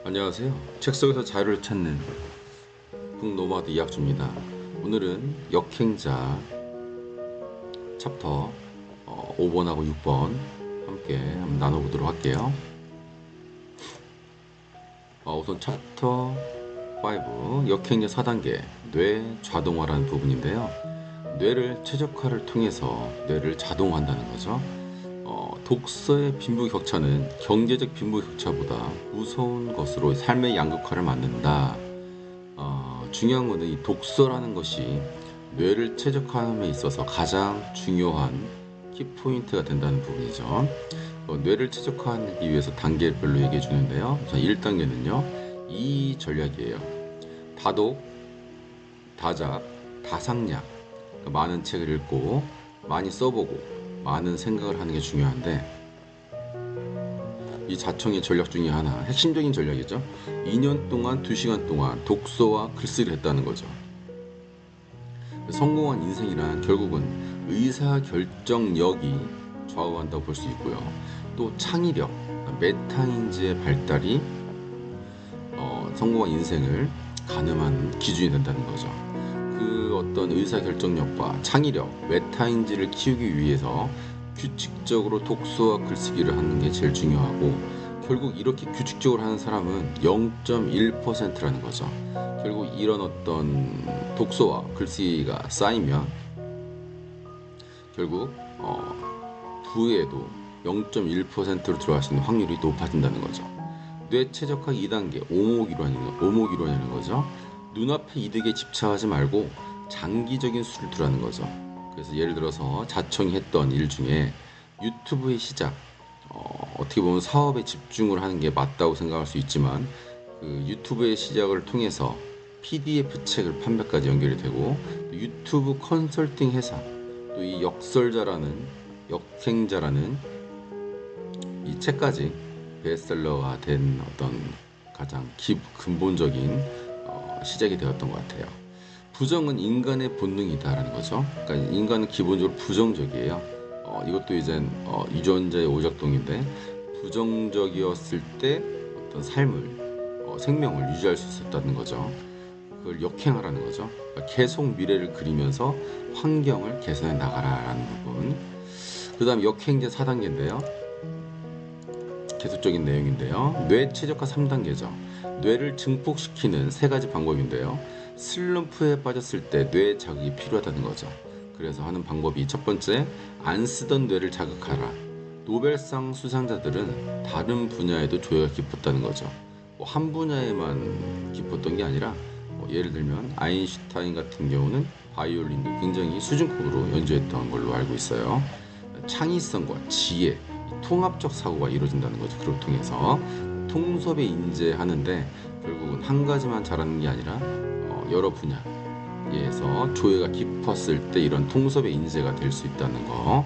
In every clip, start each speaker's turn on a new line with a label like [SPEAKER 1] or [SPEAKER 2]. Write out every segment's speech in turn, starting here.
[SPEAKER 1] 안녕하세요. 책 속에서 자유를 찾는 북노마드 이학주입니다. 오늘은 역행자 챕터 5번하고 6번 함께 한번 나눠보도록 할게요. 우선 챕터 5 역행자 4단계 뇌 자동화라는 부분인데요. 뇌를 최적화를 통해서 뇌를 자동화한다는 거죠. 독서의 빈부격차는 경제적 빈부격차보다 무서운 것으로 삶의 양극화를 만든다. 중요한 것은 이 독서라는 것이 뇌를 최적화함에 있어서 가장 중요한 키포인트가 된다는 부분이죠. 뇌를 최적화하기 위해서 단계별로 얘기해 주는데요. 1단계는요. 이 전략이에요. 다독, 다작, 다상량. 그러니까 많은 책을 읽고 많이 써보고 많은 생각을 하는 게 중요한데, 이 자청의 전략 중에 하나, 핵심적인 전략이죠. 2년 동안 2시간 동안 독서와 글쓰기를 했다는 거죠. 성공한 인생이란 결국은 의사결정력이 좌우한다고 볼 수 있고요. 또 창의력, 메타인지의 발달이 성공한 인생을 가늠하는 기준이 된다는 거죠. 그 어떤 의사결정력과 창의력, 메타인지를 키우기 위해서 규칙적으로 독서와 글쓰기를 하는 게 제일 중요하고, 결국 이렇게 규칙적으로 하는 사람은 0.1%라는 거죠. 결국 이런 어떤 독서와 글쓰기가 쌓이면 결국 부에도 0.1%로 들어갈 수 있는 확률이 높아진다는 거죠. 뇌 최적화 2단계 오목이론이라는 거죠. 눈앞의 이득에 집착하지 말고 장기적인 수를 두라는 거죠. 그래서 예를 들어서 자청이 했던 일 중에 유튜브의 시작, 어떻게 보면 사업에 집중을 하는 게 맞다고 생각할 수 있지만, 그 유튜브의 시작을 통해서 PDF 책을 판매까지 연결이 되고, 유튜브 컨설팅 회사, 또 이 역행자라는 이 책까지 베스트셀러가 된 어떤 가장 근본적인 시작이 되었던 것 같아요. 부정은 인간의 본능이다라는 거죠. 그러니까 인간은 기본적으로 부정적이에요. 이것도 이젠 유전자의 오작동인데, 부정적이었을 때 어떤 삶을 생명을 유지할 수 있었다는 거죠. 그걸 역행하라는 거죠. 그러니까 계속 미래를 그리면서 환경을 개선해 나가라라는 부분. 그 다음 역행제 4단계인데요. 계속적인 내용인데요. 뇌 최적화 3단계죠. 뇌를 증폭시키는 3가지 방법인데요. 슬럼프에 빠졌을 때 뇌 자극이 필요하다는 거죠. 그래서 하는 방법이, 첫 번째, 안 쓰던 뇌를 자극하라. 노벨상 수상자들은 다른 분야에도 조예가 깊었다는 거죠. 한 분야에만 깊었던 게 아니라, 예를 들면 아인슈타인 같은 경우는 바이올린도 굉장히 수준급으로 연주했던 걸로 알고 있어요. 창의성과 지혜, 통합적 사고가 이루어진다는 거죠. 그걸 통해서 통섭에 인재하는데, 결국은 한 가지만 잘하는 게 아니라 여러 분야에서 조예가 깊었을 때 이런 통섭의 인재가 될 수 있다는 거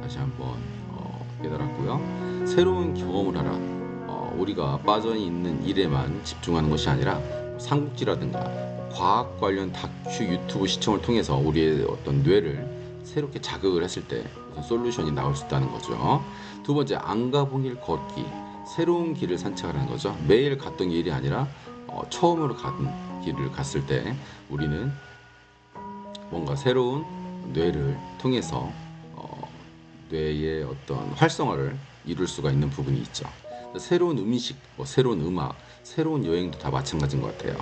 [SPEAKER 1] 다시 한번 깨달았고요. 새로운 경험을 하라. 우리가 빠져있는 일에만 집중하는 것이 아니라 삼국지라든가 과학 관련 다큐 유튜브 시청을 통해서 우리의 어떤 뇌를 새롭게 자극을 했을 때 솔루션이 나올 수 있다는 거죠. 두 번째, 안 가본 길 걷기. 새로운 길을 산책하는 거죠. 매일 갔던 길이 아니라 처음으로 간 길을 갔을 때 우리는 뭔가 새로운 뇌를 통해서 뇌의 어떤 활성화를 이룰 수가 있는 부분이 있죠. 새로운 음식, 새로운 음악, 새로운 여행도 다 마찬가지인 것 같아요.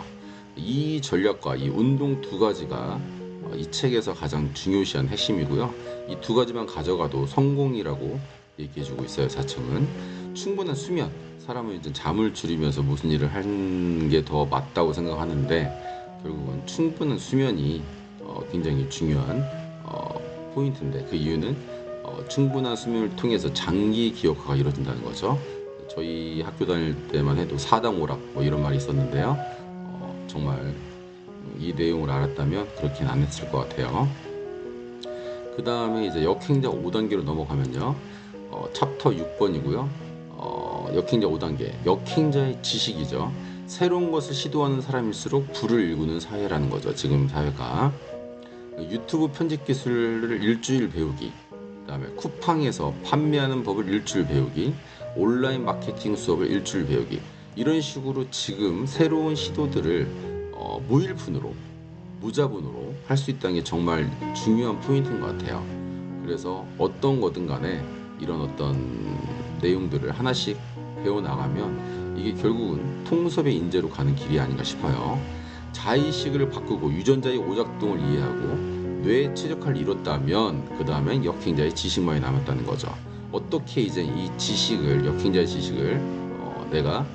[SPEAKER 1] 이 전략과 이 운동 2가지가 이 책에서 가장 중요시한 핵심이고요. 이 2가지만 가져가도 성공이라고 얘기해주고 있어요. 자청은 충분한 수면, 사람은 이제 잠을 줄이면서 무슨 일을 하는 게 더 맞다고 생각하는데, 결국은 충분한 수면이 굉장히 중요한 포인트인데, 그 이유는 충분한 수면을 통해서 장기 기억화가 이루어진다는 거죠. 저희 학교 다닐 때만 해도 사당오락 이런 말이 있었는데요. 정말 이 내용을 알았다면 그렇게는 안 했을 것 같아요. 그 다음에 이제 역행자 5단계로 넘어가면요. 챕터 6번이고요. 역행자 5단계. 역행자의 지식이죠. 새로운 것을 시도하는 사람일수록 불을 일구는 사회라는 거죠. 지금 사회가. 유튜브 편집 기술을 일주일 배우기, 그 다음에 쿠팡에서 판매하는 법을 일주일 배우기, 온라인 마케팅 수업을 일주일 배우기. 이런 식으로 지금 새로운 시도들을 무일푼으로, 무자본으로 할 수 있다는 게 정말 중요한 포인트인 것 같아요. 그래서 어떤 거든 간에 이런 어떤 내용들을 하나씩 배워나가면 이게 결국은 통섭의 인재로 가는 길이 아닌가 싶어요. 자의식을 바꾸고 유전자의 오작동을 이해하고 뇌에 최적화를 이뤘다면 그 다음엔 역행자의 지식만이 남았다는 거죠. 어떻게 이제 이 지식을, 역행자의 지식을 내가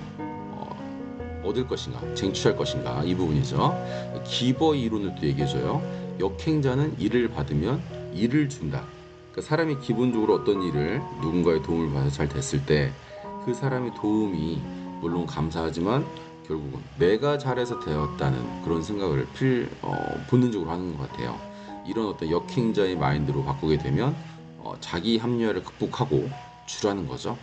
[SPEAKER 1] 얻을 것인가, 쟁취할 것인가, 이 부분이죠. 기버 이론을 또 얘기해줘요. 역행자는 일을 받으면 일을 준다. 그러니까 사람이 기본적으로 어떤 일을 누군가의 도움을 받아서 잘 됐을 때 그 사람의 도움이 물론 감사하지만 결국은 내가 잘해서 되었다는 그런 생각을 본능적으로 하는 것 같아요. 이런 어떤 역행자의 마인드로 바꾸게 되면 자기 합리화를 극복하고 주라는 거죠.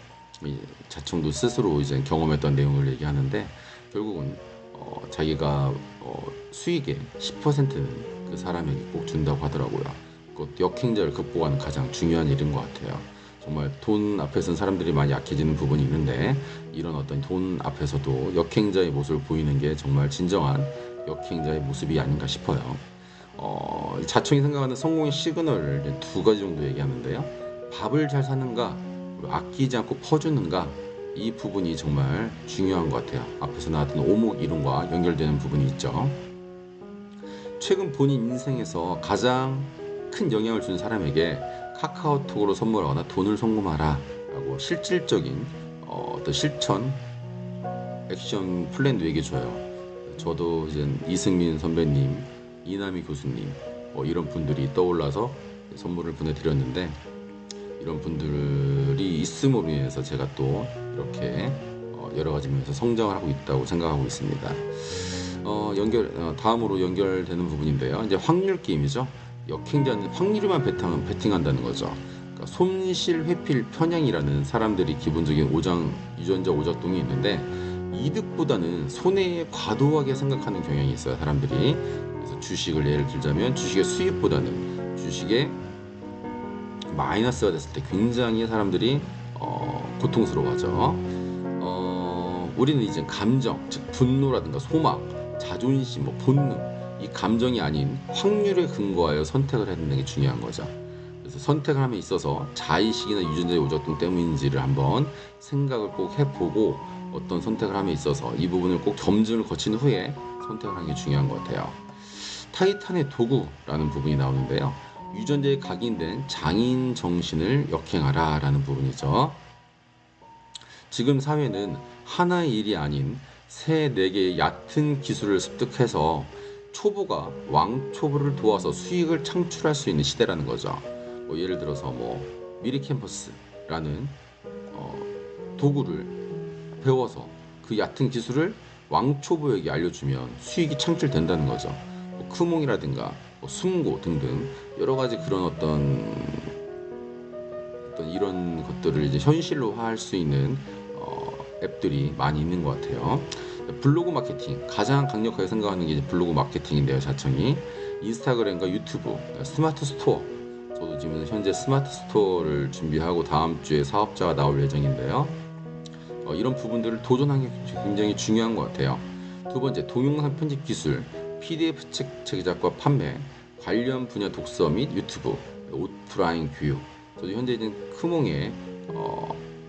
[SPEAKER 1] 자청도 스스로 이제 경험했던 내용을 얘기하는데 결국은 자기가 수익의 10%는 그 사람에게 꼭 준다고 하더라고요. 그 역행자를 극복하는 가장 중요한 일인 것 같아요. 정말 돈 앞에서는 사람들이 많이 약해지는 부분이 있는데 이런 어떤 돈 앞에서도 역행자의 모습을 보이는 게 정말 진정한 역행자의 모습이 아닌가 싶어요. 자청이 생각하는 성공의 시그널을 두 가지 정도 얘기하는데요. 밥을 잘 사는가, 아끼지 않고 퍼주는가, 이 부분이 정말 중요한 것 같아요. 앞에서 나왔던 오목 이론과 연결되는 부분이 있죠. 최근 본인 인생에서 가장 큰 영향을 준 사람에게 카카오톡으로 선물하거나 돈을 송금하라 라고 실질적인 어떤 실천 액션 플랜도 얘기해줘요. 저도 이제 이승민 선배님, 이남희 교수님 이런 분들이 떠올라서 선물을 보내드렸는데 이런 분들이 있음으로 인해서 제가 또 이렇게 여러 가지 면에서 성장을 하고 있다고 생각하고 있습니다. 다음으로 연결되는 부분인데요. 이제 확률 게임이죠. 역행자는 확률에만 베팅한다는 거죠. 그러니까 손실, 회필, 편향이라는 사람들이 기본적인 유전자 오작동이 있는데 이득보다는 손해에 과도하게 생각하는 경향이 있어요. 사람들이. 그래서 주식을 예를 들자면 주식의 수익보다는 주식의 마이너스가 됐을 때 굉장히 사람들이 고통스러워하죠. 우리는 이제 감정, 즉 분노라든가 소망, 자존심, 본능, 이 감정이 아닌 확률에 근거하여 선택을 해야 되는 게 중요한 거죠. 그래서 선택을 함에 있어서 자의식이나 유전자의 오작동 때문인지를 한번 생각을 꼭 해보고 어떤 선택을 함에 있어서 이 부분을 꼭 점증을 거친 후에 선택을 하는 게 중요한 것 같아요. 타이탄의 도구라는 부분이 나오는데요. 유전자에 각인된 장인 정신을 역행하라 라는 부분이죠. 지금 사회는 하나의 일이 아닌 3, 4개의 얕은 기술을 습득해서 초보가 왕초보를 도와서 수익을 창출할 수 있는 시대라는 거죠. 예를 들어서 미리캠퍼스라는 도구를 배워서 그 얕은 기술을 왕초보에게 알려주면 수익이 창출된다는 거죠. 크몽이라든가 숨고 등등 여러 가지 그런 어떤 이런 것들을 이제 현실로화할 수 있는 앱들이 많이 있는 것 같아요. 블로그 마케팅 가장 강력하게 생각하는 게 이제 블로그 마케팅인데요. 자청이 인스타그램과 유튜브, 스마트 스토어. 저도 지금 현재 스마트 스토어를 준비하고 다음 주에 사업자가 나올 예정인데요. 이런 부분들을 도전하는 게 굉장히 중요한 것 같아요. 두 번째, 동영상 편집 기술, PDF 책 제작과 판매, 관련 분야 독서 및 유튜브, 오프라인 교육. 저도 현재 이제 크몽에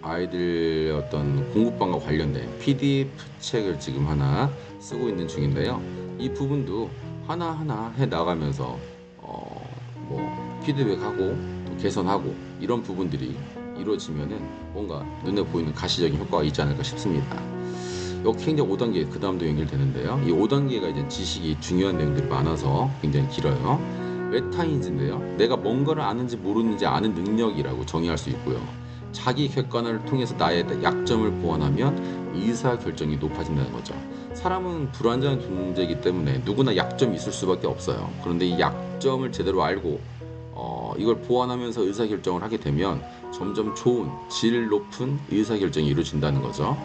[SPEAKER 1] 아이들 어떤 공부방과 관련된 PDF 책을 지금 하나 쓰고 있는 중인데요. 이 부분도 하나하나 해 나가면서 피드백하고 또 개선하고 이런 부분들이 이루어지면은 뭔가 눈에 보이는 가시적인 효과가 있지 않을까 싶습니다. 역행자 5단계 그 다음도 연결되는데요. 이 5단계가 이제 지식이 중요한 내용들이 많아서 굉장히 길어요. 메타인지인데요. 내가 뭔가를 아는지 모르는지 아는 능력이라고 정의할 수 있고요. 자기 객관화를 통해서 나의 약점을 보완하면 의사결정이 높아진다는 거죠. 사람은 불완전한 존재이기 때문에 누구나 약점이 있을 수밖에 없어요. 그런데 이 약점을 제대로 알고 이걸 보완하면서 의사결정을 하게 되면 점점 좋은 질 높은 의사결정이 이루어진다는 거죠.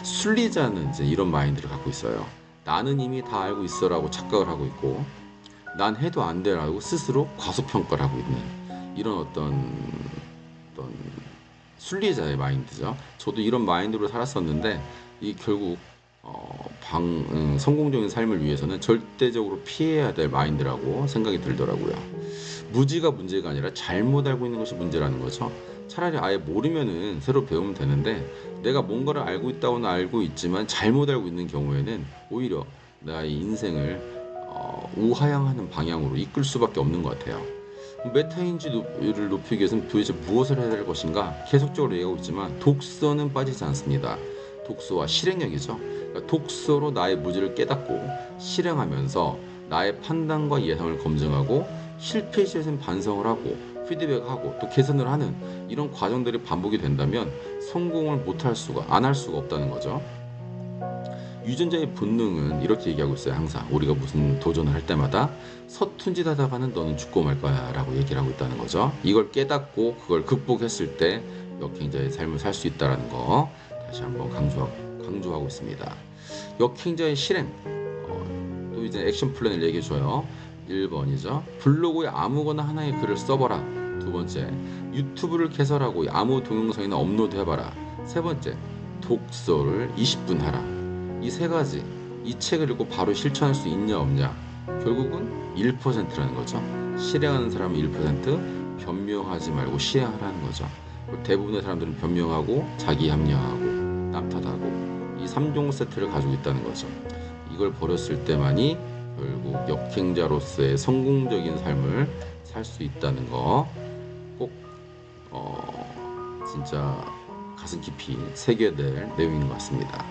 [SPEAKER 1] 순리자는 이제 이런 마인드를 갖고 있어요. 나는 이미 다 알고 있어라고 착각을 하고 있고 난 해도 안 돼라고 스스로 과소평가를 하고 있는 이런 어떤 순리자의 마인드죠. 저도 이런 마인드로 살았었는데 이 결국 성공적인 삶을 위해서는 절대적으로 피해야 될 마인드라고 생각이 들더라고요. 무지가 문제가 아니라 잘못 알고 있는 것이 문제라는 거죠. 차라리 아예 모르면은 새로 배우면 되는데, 내가 뭔가를 알고 있다고는 알고 있지만 잘못 알고 있는 경우에는 오히려 나의 인생을 우하향하는 방향으로 이끌 수밖에 없는 것 같아요. 메타인지를 높이기 위해서는 도대체 무엇을 해야 될 것인가 계속적으로 얘기하고 있지만, 독서는 빠지지 않습니다. 독서와 실행력이죠. 그러니까 독서로 나의 무지를 깨닫고 실행하면서 나의 판단과 예상을 검증하고, 실패 시에는 반성을 하고 피드백하고 또 개선을 하는 이런 과정들이 반복이 된다면 성공을 못할 수가 안 할 수가 없다는 거죠. 유전자의 본능은 이렇게 얘기하고 있어요. 항상 우리가 무슨 도전을 할 때마다 서툰 짓 하다가는 너는 죽고 말 거야 라고 얘기를 하고 있다는 거죠. 이걸 깨닫고 그걸 극복했을 때 역행자의 삶을 살 수 있다는 거 다시 한번 강조하고 있습니다. 역행자의 실행, 또 이제 액션 플랜을 얘기해줘요. 1번이죠. 블로그에 아무거나 하나의 글을 써봐라. 2번째, 유튜브를 개설하고 아무 동영상이나 업로드해봐라. 3번째, 독서를 20분 하라. 이 세 가지, 이 책을 읽고 바로 실천할 수 있냐 없냐, 결국은 1%라는 거죠. 실행하는 사람은 1%, 변명하지 말고 실행하라는 거죠. 대부분의 사람들은 변명하고 자기 합리화하고 남 탓하고 이 3종 세트를 가지고 있다는 거죠. 이걸 버렸을 때만이 결국 역행자로서의 성공적인 삶을 살 수 있다는 거 꼭 진짜 가슴 깊이 새겨야 될 내용인 것 같습니다.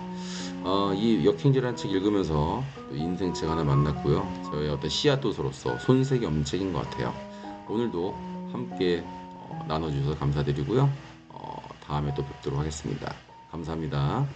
[SPEAKER 1] 이 역행자라는 책 읽으면서 또 인생책 하나 만났고요. 저의 어떤 씨앗도서로서 손색이 없는 책인 것 같아요. 오늘도 함께 나눠주셔서 감사드리고요. 다음에 또 뵙도록 하겠습니다. 감사합니다.